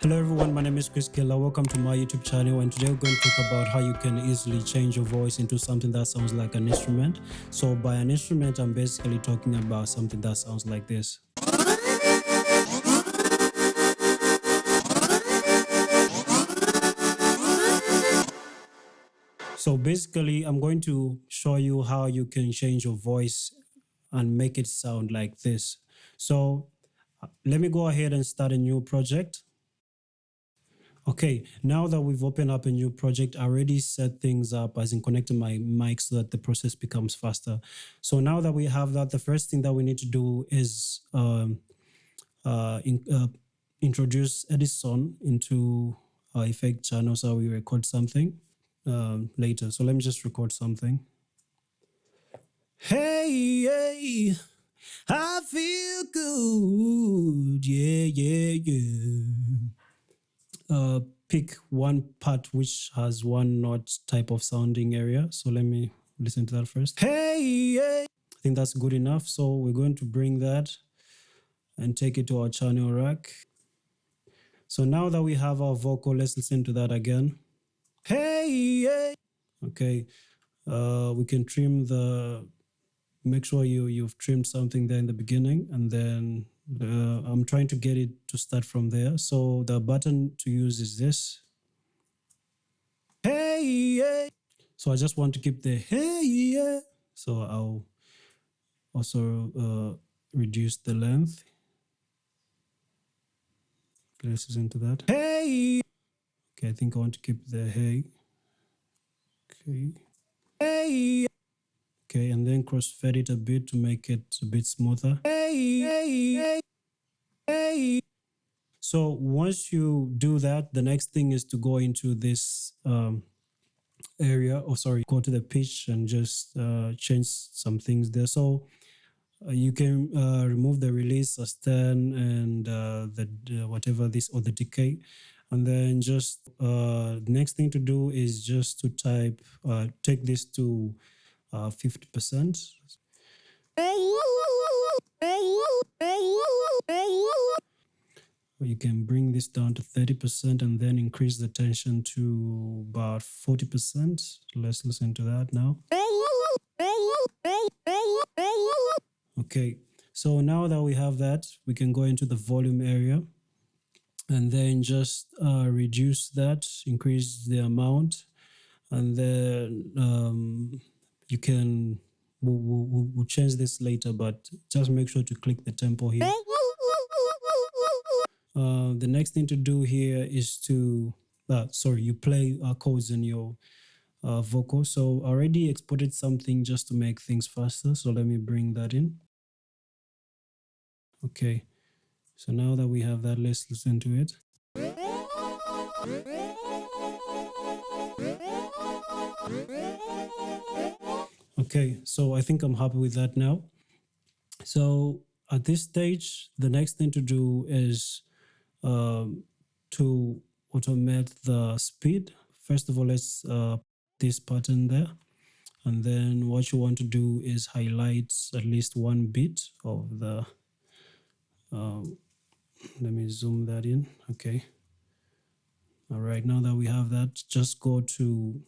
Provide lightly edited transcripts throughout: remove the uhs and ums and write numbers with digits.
Hello everyone, my name is SKRILLEX. Welcome to my YouTube channel, and today we're going to talk about how you can easily change your voice into something that sounds like an instrument. So by an instrument, I'm basically talking about something that sounds like this. So basically, I'm going to show you how you can change your voice and make it sound like this. So let me go ahead and start a new project. Okay, now that we've opened up a new project, I already set things up as in connecting my mic so that the process becomes faster. So now that we have that, the first thing that we need to do is introduce Edison into our effect channel so we record something later. So let me just record something. Hey, hey, I feel good. Yeah. Pick one part which has one note type of sounding area. So let me listen to that first. Hey, hey. I think that's good enough. So we're going to bring that and take it to our channel rack. So now that we have our vocal, let's listen to that again. Hey, hey. Okay. We can trim make sure you've trimmed something there in the beginning, and then I'm trying to get it to start from there. So the button to use is this. Hey, hey. So I just want to keep the hey, yeah. So I'll also reduce the length. Let's listen to that. Hey. Okay, I think I want to keep the hey. Okay. Hey. Okay, and then crossfade it a bit to make it a bit smoother. Hey. So once you do that, the next thing is to go into this area, go to the pitch and just change some things there. So you can remove the release as 10 and the whatever this or the decay. And then just the next thing to do is just to type, take this to 50%. You can bring this down to 30% and then increase the tension to about 40%. Let's listen to that now. Okay, so now that we have that, we can go into the volume area and then just reduce that, increase the amount, and then you can, we'll change this later, but just make sure to click the tempo here. The next thing to do here is to, you play chords in your vocal. So I already exported something just to make things faster. So let me bring that in. Okay. So now that we have that, let's listen to it. Okay, so I think I'm happy with that now. So at this stage, the next thing to do is to automate the speed. First of all, let's this button there. And then what you want to do is highlight at least one bit of the, let me zoom that in. Okay. All right, now that we have that, just go to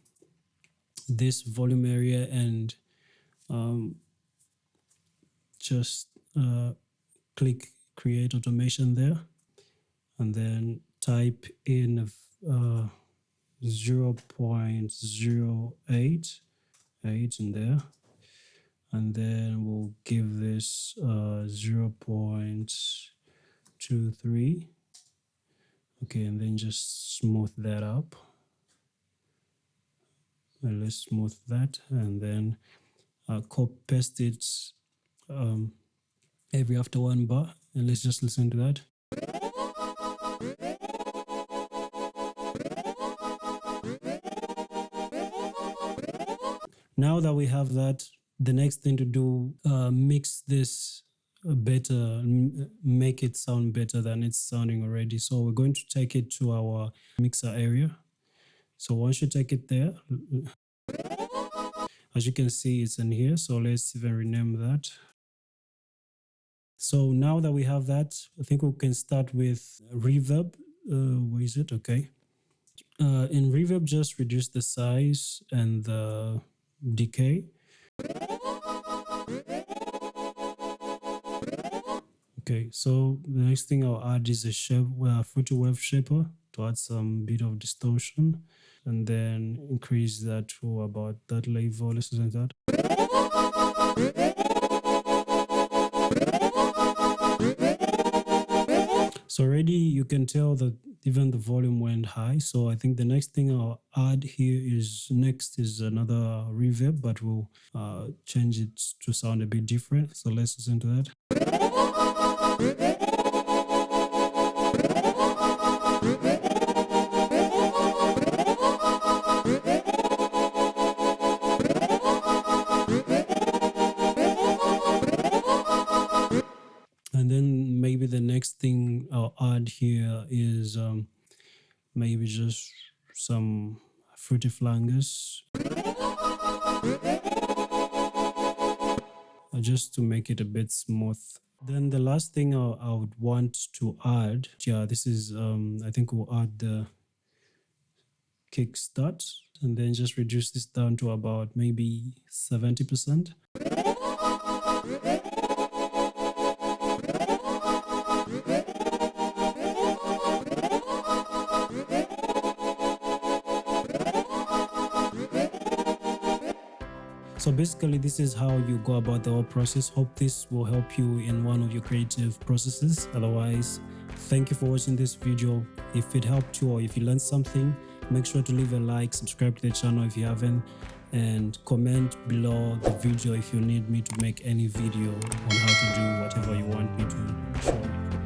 this volume area and just click create automation there, and then type in 0.088 in there, and then we'll give this 0.23. Okay, and then just smooth that up. And let's smooth that, and then copy paste it every after one bar, and let's just listen to that. Now that we have that, the next thing to do, mix this better, make it sound better than it's sounding already. So we're going to take it to our mixer area. So once you take it there, as you can see, it's in here. So let's even rename that. So now that we have that, I think we can start with reverb. Where is it? Okay. In reverb, just reduce the size and the decay. Okay, so the next thing I'll add is a shape, Fruity Wave Shaper to add some bit of distortion, and then increase that to about that level, less than that. So already you can tell that even the volume went high. So I think the next thing I'll add here is another reverb, but we'll change it to sound a bit different. So let's listen to that. And then maybe the next thing I'll add here is maybe just some fruity flangers, just to make it a bit smooth. Then the last thing I would want to add, yeah, this is, I think we'll add the kickstart, and then just reduce this down to about maybe 70%. So basically, this is how you go about the whole process. Hope this will help you in one of your creative processes. Otherwise, thank you for watching this video. If it helped you or if you learned something, make sure to leave a like, subscribe to the channel if you haven't, and comment below the video if you need me to make any video on how to do whatever you want me to show you.